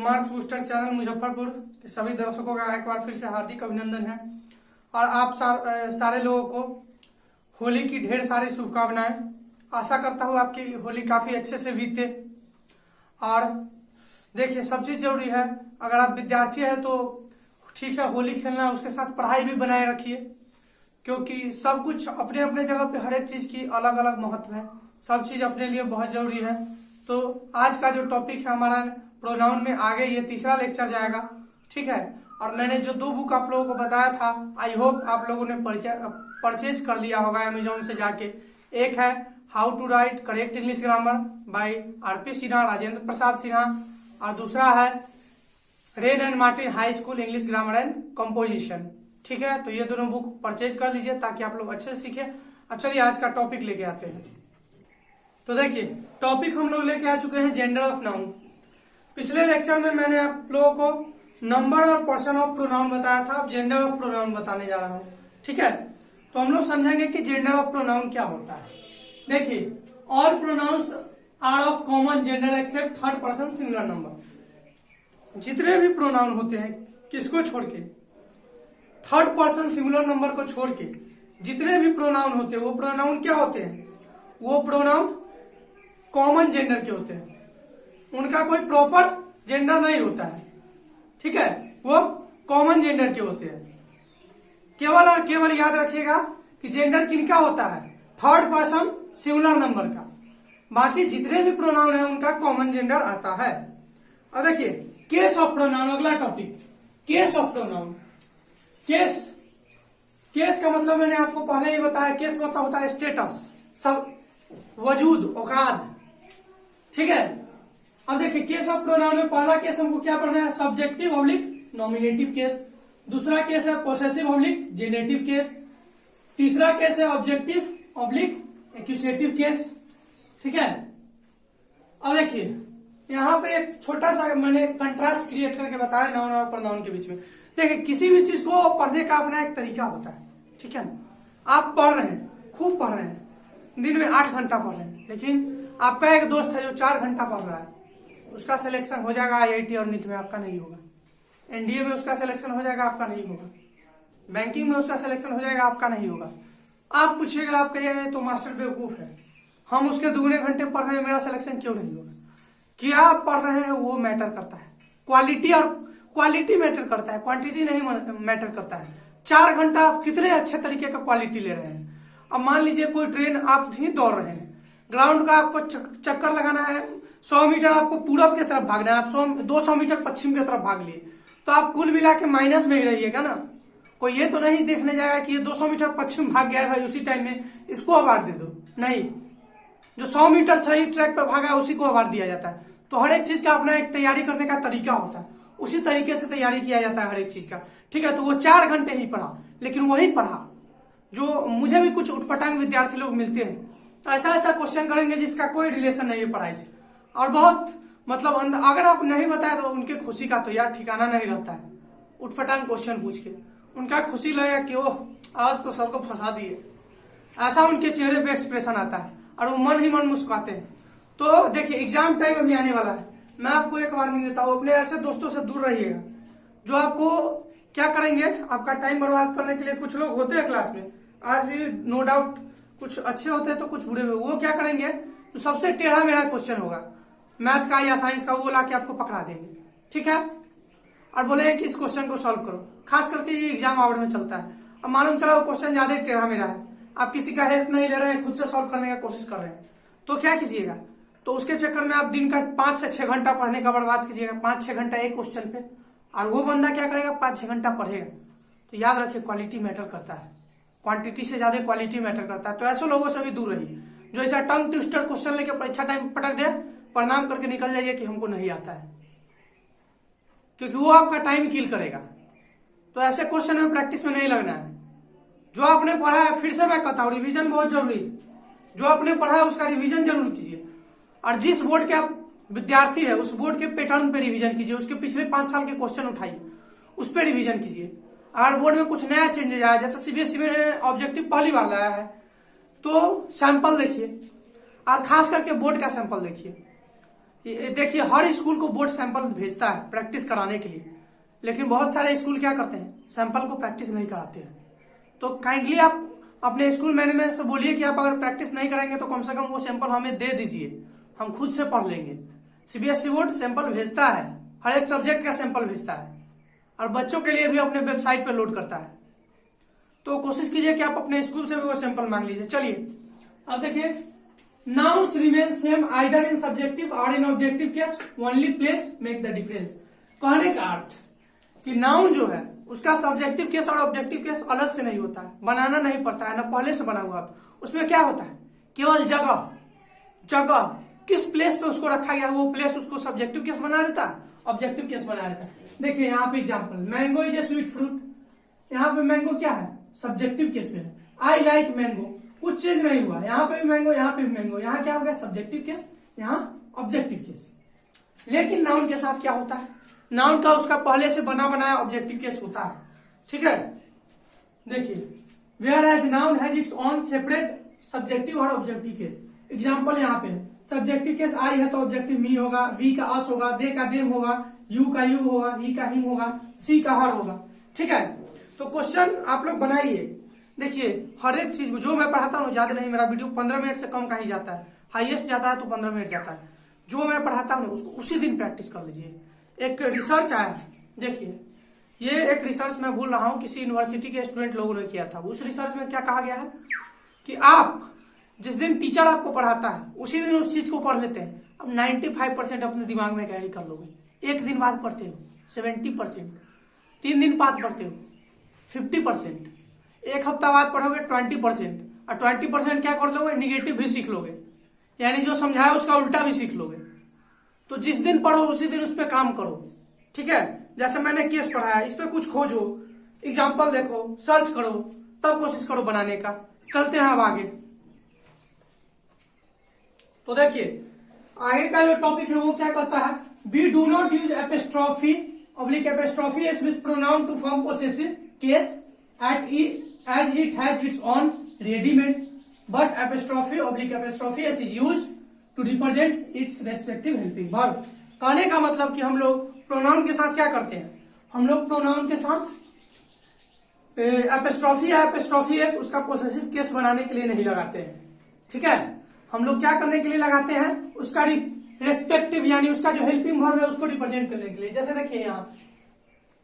Marks booster channel Muzaffarpur के सभी दर्शकों का एक बार फिर से हार्दिक अभिनंदन है। और आप सारे लोगों को होली की ढेर सारी शुभकामनाएं। आशा करता हूँ आपकी होली काफी अच्छे से बीते। और देखिए, सब चीज जरूरी है। अगर आप विद्यार्थी हैं तो ठीक है, होली खेलना, उसके साथ पढ़ाई भी बनाए रखिए, क्योंकि सब कुछ अपने अपने जगह पे हर एक चीज की अलग अलग महत्व है। सब चीज अपने लिए बहुत जरूरी है। तो आज का जो टॉपिक है हमारा प्रोनाउन में, आगे ये तीसरा लेक्चर जाएगा, ठीक है। और मैंने जो 2 बुक आप लोगों को बताया था, आई होप आप लोगों ने परचेज कर लिया होगा अमेजोन से जाके। एक है how to write correct English grammar by RP Sinha, Rajendra Prasad Sinha, और दूसरा है Wren and Martin high school English grammar and composition, ठीक है। तो ये दोनों बुक परचेज कर लीजिए ताकि आप लोग अच्छे से सीखे। अब चलिए आज का टॉपिक लेके आते हैं। तो देखिए, टॉपिक हम लोग लेके आ चुके हैं जेंडर ऑफ नाउन। पिछले लेक्चर में मैंने आप लोगों को नंबर और पर्सन ऑफ प्रोनाउन बताया था। अब जेंडर ऑफ प्रोनाउन बताने जा रहा हूं, ठीक है। तो हम लोग समझेंगे कि जेंडर ऑफ प्रोनाउन क्या होता है। देखिए, all pronouns are of common gender except third person singular number. जितने भी प्रोनाउन होते हैं, किसको छोड़ के, थर्ड पर्सन सिंगुलर नंबर को छोड़ के जितने भी प्रोनाउन होते हैं, वो प्रोनाउन क्या होते हैं? वो प्रोनाउन कॉमन जेंडर के होते हैं। उनका कोई प्रॉपर जेंडर नहीं होता है, ठीक है। वो कॉमन जेंडर के होते हैं। केवल और केवल याद रखिएगा कि जेंडर किनका होता है? थर्ड पर्सन सिंगुलर नंबर का। बाकी जितने भी प्रोनाउन है उनका कॉमन जेंडर आता है। अब देखिए, केस ऑफ प्रोनाउन, अगला topic, case of pronoun. Case का मतलब मैंने आपको पहले ही बताया। केस मतलब होता है स्टेटस, सब वजूद, औकात, ठीक है। अब देखिए, केस ऑफ प्रोनाउन में पहला केस हमको क्या पढ़ना है? Subjective oblique nominative case. दूसरा केस है पोसेसिव ऑब्लिक जेनेटिव केस। तीसरा केस है ऑब्जेक्टिव ऑब्लिक एक्यूसेटिव केस, ठीक है। अब देखिए, यहाँ पे एक छोटा सा मैंने कंट्रास्ट क्रिएट करके बताया नाउन और प्रोनाउन के बीच में। देखिए, किसी भी चीज को पढ़ने का अपना एक तरीका होता है, ठीक है ना। आप पढ़ रहे हैं, खूब पढ़ रहे हैं, दिन में 8 घंटा पढ़ रहे हैं, लेकिन आपका एक दोस्त है जो 4 घंटा पढ़ रहा है, उसका सिलेक्शन हो जाएगा आईआईटी और नीट में, आपका नहीं होगा। एनडीए में उसका सिलेक्शन हो जाएगा, आपका नहीं होगा। बैंकिंग में उसका सिलेक्शन हो जाएगा, आपका नहीं होगा। आप पूछिएगा, आप कहिएगा तो मास्टर बेवकूफ है, हम उसके दुगने घंटे पढ़ रहे हैं, मेरा सिलेक्शन क्यों नहीं होगा? क्या आप पढ़ रहे हैं वो मैटर करता है। क्वालिटी मैटर करता है, क्वांटिटी नहीं मैटर करता है। 4 घंटा आप कितने अच्छे तरीके का क्वालिटी ले रहे हैं। अब मान लीजिए कोई ट्रेन, आप ही दौड़ रहे हैं, ग्राउंड का आपको चक्कर लगाना है, 100 मीटर आपको पूरब की तरफ भागना है, आप 200 मीटर पश्चिम की तरफ भाग लिए, तो आप कुल मिला के माइनस में ही रहिएगा ना। कोई ये तो नहीं देखने जाएगा कि ये 200 मीटर पश्चिम भाग गया है भाई, उसी टाइम में इसको अवार्ड दे दो। नहीं, जो 100 मीटर सही ट्रैक पर भागा है उसी को अवार्ड दिया जाता है। तो हर एक चीज का अपना एक तैयारी करने का तरीका होता है, उसी तरीके से तैयारी किया जाता है हर एक चीज का, ठीक है। तो वो 4 घंटे ही पढ़ा, लेकिन वही पढ़ा जो मुझे भी कुछ उठपटांग विद्यार्थी लोग मिलते हैं, ऐसा क्वेश्चन करेंगे जिसका कोई रिलेशन नहीं है पढ़ाई से, और बहुत मतलब अगर आप नहीं बताए तो उनके खुशी का तो यार ठिकाना नहीं रहता है। उठपटांग क्वेश्चन पूछ के उनका खुशी लगेगा कि ओह आज तो सबको फंसा दिए, ऐसा उनके चेहरे पे एक्सप्रेशन आता है और वो मन ही मन मुस्कुराते हैं। तो देखिए, एग्जाम टाइम अभी आने वाला है, मैं आपको एक वार्निंग देता हूँ, अपने ऐसे दोस्तों से दूर रहिएगा जो आपको क्या करेंगे, आपका टाइम बर्बाद करने के लिए। कुछ लोग होते हैं क्लास में, आज भी नो डाउट कुछ अच्छे होते हैं तो कुछ बुरे हुए। वो क्या करेंगे, तो सबसे टेढ़ा मेढ़ा क्वेश्चन होगा मैथ का या साइंस का, वो लाके आपको पकड़ा देंगे, ठीक है, और बोलेंगे कि इस क्वेश्चन को सॉल्व करो। खास करके ये एग्जाम आवर में चलता है। अब मालूम चला वो क्वेश्चन ज्यादा टेढ़ा मेढ़ा है, आप किसी का हेल्प नहीं ले रहे हैं, खुद से सॉल्व करने का कोशिश कर रहे हैं, तो क्या कीजिएगा, तो उसके चक्कर में आप दिन का 5 से 6 घंटा पढ़ने का बर्बाद कीजिएगा। 5-6 घंटा एक क्वेश्चन पे, और वो बंदा क्या करेगा, 5-6 घंटा पढ़ेगा। तो याद रखिए, क्वालिटी मैटर करता है, क्वांटिटी से ज्यादा क्वालिटी मैटर करता है। तो ऐसे लोगों से भी दूर रहिए जो ऐसा टंग ट्विस्टर क्वेश्चन लेके परीक्षा टाइम पटक दे, प्रणाम करके निकल जाइए कि हमको नहीं आता है, क्योंकि वो आपका टाइम किल करेगा। तो ऐसे क्वेश्चन में प्रैक्टिस में नहीं लगना है। जो आपने पढ़ा है, फिर से मैं कहता हूँ, रिवीजन बहुत जरूरी है। जो आपने पढ़ा है उसका रिवीजन जरूर कीजिए, और जिस बोर्ड के आप विद्यार्थी है उस बोर्ड के पैटर्न पे रिवीजन कीजिए, उसके पिछले 5 साल के क्वेश्चन उठाइए, उस पर रिवीजन कीजिए। अगर बोर्ड में कुछ नया चेंजेज आया, जैसे सीबीएसई में ऑब्जेक्टिव पहली बार लाया है, तो सैंपल देखिए, और खास करके बोर्ड का सैंपल देखिए। देखिए हर स्कूल को बोर्ड सैंपल भेजता है प्रैक्टिस कराने के लिए, लेकिन बहुत सारे स्कूल क्या करते हैं, सैंपल को प्रैक्टिस नहीं कराते हैं। तो काइंडली आप अपने स्कूल मैनेजमेंट से बोलिए कि आप अगर प्रैक्टिस नहीं करेंगे तो कम से कम वो सैंपल हमें दे दीजिए, हम खुद से पढ़ लेंगे। सीबीएसई बोर्ड सैंपल भेजता है, हर एक सब्जेक्ट का सैंपल भेजता है, और बच्चों के लिए भी अपने वेबसाइट पर लोड करता है। तो कोशिश कीजिए कि आप अपने स्कूल से भी वो सैंपल मांग लीजिए। चलिए अब देखिए, nouns remain same either in subjective or in objective case, only place make the difference। कहने का अर्थ कि नाउन जो है उसका सब्जेक्टिव केस और ऑब्जेक्टिव केस अलग से नहीं होता है, बनाना नहीं पड़ता है, ना पहले से बना हुआ। उसमें क्या होता है, केवल जगह जगह किस प्लेस पे उसको रखा गया वो प्लेस उसको सब्जेक्टिव केस बना देता है, ऑब्जेक्टिव केस बना देता है। देखिए यहाँ पे example, mango is a sweet fruit, यहाँ पे मैंगो क्या है, सब्जेक्टिव केस में है। आई लाइक मैंगो, कुछ चेंज नहीं हुआ, यहाँ पे भी मैंगो, यहाँ पे भी मैंगो, यहाँ क्या हो गया, सब्जेक्टिव केस, यहाँ ऑब्जेक्टिव केस। लेकिन नाउन के साथ क्या होता है, नाउन का उसका पहले से बना बनाया ऑब्जेक्टिव केस होता है। ठीक है, देखिए whereas noun has its own separate subjective और ऑब्जेक्टिव केस। एग्जाम्पल यहाँ पे सब्जेक्टिव केस आई है तो ऑब्जेक्टिव मी होगा, वी का अस होगा, दे का देम होगा, यू का यू होगा, ही का हिम होगा, सी का हर होगा। ठीक है, तो क्वेश्चन आप लोग बनाइए। देखिए हर एक चीज जो मैं पढ़ाता हूँ, ज्यादा नहीं, मेरा वीडियो 15 मिनट से कम का ही जाता है, हाईएस्ट जाता है तो 15 मिनट जाता है। जो मैं पढ़ाता हूँ उसको उसी दिन प्रैक्टिस कर लीजिए। एक रिसर्च आया है, देखिए ये एक रिसर्च मैं भूल रहा हूँ, किसी यूनिवर्सिटी के स्टूडेंट लोगों ने किया था। उस रिसर्च में क्या कहा गया है कि आप जिस दिन टीचर आपको पढ़ाता है उसी दिन उस चीज को पढ़ लेते हैं, अब 95% अपने दिमाग में कैरी कर लोगे। एक दिन बाद पढ़ते हो 70%, 3 दिन बाद पढ़ते हो 50%, एक हफ्ता बाद पढ़ोगे 20%, और 20% क्या कर लोगे, निगेटिव भी सीख लोगे, यानी जो समझाया उसका उल्टा भी सीख लोगे। तो जिस दिन पढ़ो उसी दिन उस पर काम करो। ठीक है, जैसे मैंने केस पढ़ाया, इस पे कुछ खोजो, एग्जाम्पल देखो, सर्च करो, तब कोशिश करो बनाने का। चलते हैं अब आगे। तो देखिए आगे का जो टॉपिक है वो क्या कहता है, we do not use apostrophe oblique apostrophe S with pronoun to form possessive case as it has its own ready-made, but apostrophe oblique apostrophe s is used to represent its respective helping verb। कहने का मतलब कि हम लोग pronoun के साथ क्या करते हैं, हम लोग प्रोनाउन के साथ एपिस्ट्रॉफी या एपिस्ट्रॉफी एस उसका पोसेसिव केस बनाने के लिए नहीं लगाते हैं। ठीक है, हम लोग क्या करने के लिए लगाते हैं, उसका रेस्पेक्टिव यानी उसका जो हेल्पिंग वर्ब है उसको रिप्रेजेंट करने के लिए। जैसे देखिए यहाँ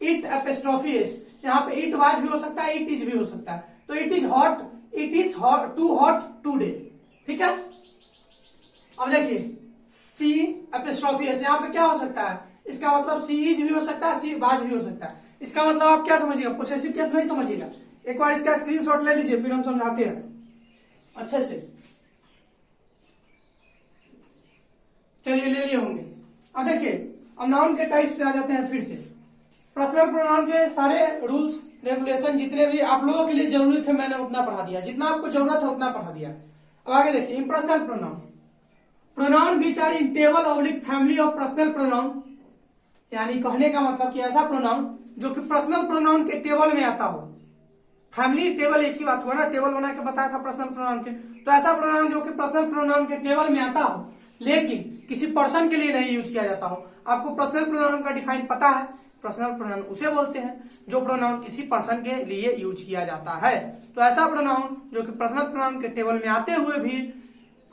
इट एपिस्ट्रॉफी एस, यहाँ पे इट वाज भी हो सकता है, इट इज भी हो सकता है। तो it is hot, it is hot today. ठीक है, अब देखिए सी एपिस्ट्रॉफी एस, यहाँ पे क्या हो सकता है, इसका मतलब सी इज भी हो सकता है, सी वाज भी हो सकता है। इसका मतलब आप क्या समझिएगा, पोसेसिव केस नहीं समझिएगा। एक बार इसका स्क्रीनशॉट ले लीजिए, फिर हम समझाते हैं अच्छे से। चलिए ले लिए होंगे। अब देखिए अब नाउन के टाइप्स पे आ जाते हैं फिर से। पर्सनल प्रोनाउन के सारे रूल्स रेगुलेशन जितने भी आप लोगों के लिए जरूरी थे मैंने उतना पढ़ा दिया, जितना आपको जरूरत है उतना पढ़ा दिया। अब आगे देखिए impersonal pronoun, pronoun which are in table oblique family of personal pronoun, यानी कहने का मतलब कि ऐसा प्रोनाउन जो कि पर्सनल प्रोनाउन के टेबल में आता हो। फैमिली टेबल एक ही बात हुआ ना, टेबल बना के बताया था पर्सनल प्रोनाउन के। तो ऐसा प्रोनाउन जो कि पर्सनल प्रोनाउन के टेबल में आता हो लेकिन किसी पर्सन के लिए नहीं यूज किया जाता हो। आपको पर्सनल प्रोनाउन का डिफाइन पता है, पर्सनल प्रोनाउन उसे बोलते हैं जो प्रोनाउन किसी पर्सन के लिए यूज किया जाता है। तो ऐसा प्रोनाउन जो कि पर्सनल प्रोनाउन के टेबल में आते हुए भी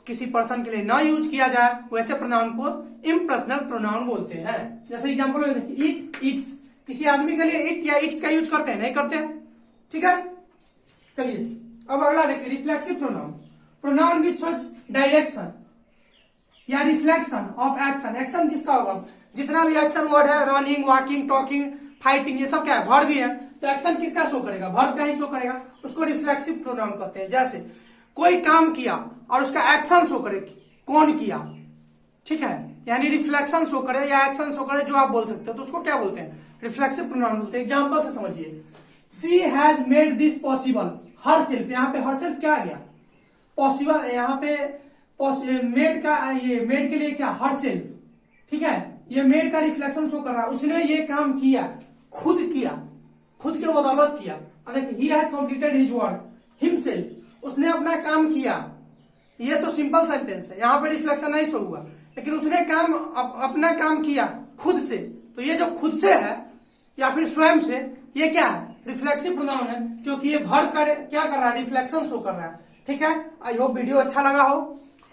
किसी पर्सन के लिए ना यूज किया जाए, वैसे प्रोनाउन को इम्पर्सनल प्रोनाउन बोलते हैं। जैसे एग्जांपल में देखिए इट, इट्स, किसी आदमी के लिए इट या इट्स का यूज करते हैं, नहीं करते हैं। ठीक है, चलिए अब अगला देखिए reflexive pronoun, pronoun which shows direction या रिफ्लेक्शन ऑफ एक्शन। एक्शन किसका होगा, जितना भी एक्शन वर्ड है, रनिंग, वॉकिंग, टॉकिंग, फाइटिंग, ये सब क्या है, वर्ड भी है। तो एक्शन किसका शो करेगा, वर्ड का ही शो करेगा, उसको रिफ्लेक्सिव प्रोनाउन कहते हैं। जैसे कोई काम किया और उसका एक्शन शो करे, कौन किया, ठीक है, यानी रिफ्लेक्शन शो करे या एक्शन शो करे जो आप बोल सकते हो, तो उसको क्या बोलते हैं, रिफ्लेक्सिव प्रोनाउन बोलते हैं। एग्जांपल से समझिए, she has made this possible herself, यहाँ पे हरसेल्फ क्या आ गया, पॉसिबल, यहाँ पे मेड का, ये मेड के लिए क्या, हरसेल्फ। ठीक है, ये मेड का रिफ्लेक्शन शो कर रहा है, उसने ये काम किया, खुद किया, खुद के बदौलत किया। अब देखिए he has completed his work himself, उसने अपना काम किया। ये तो सिंपल सेंटेंस है, यहाँ पे रिफ्लेक्शन नहीं शो हुआ। लेकिन उसने काम अपना काम किया खुद से, तो ये जो खुद से है या फिर स्वयं से, ये क्या है? रिफ्लेक्सिव प्रोनाउन है, क्योंकि ये भर कर क्या कर रहा है? रिफ्लेक्शन शो कर रहा है। ठीक है, आई होप वीडियो अच्छा लगा हो।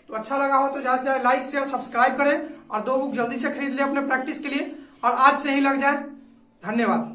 तो अच्छा लगा हो तो ज्यादा से ज्यादा लाइक शेयर सब्सक्राइब करें और 2 बुक जल्दी से खरीद ले अपने प्रैक्टिस के लिए, और आज से ही लग जाए। धन्यवाद।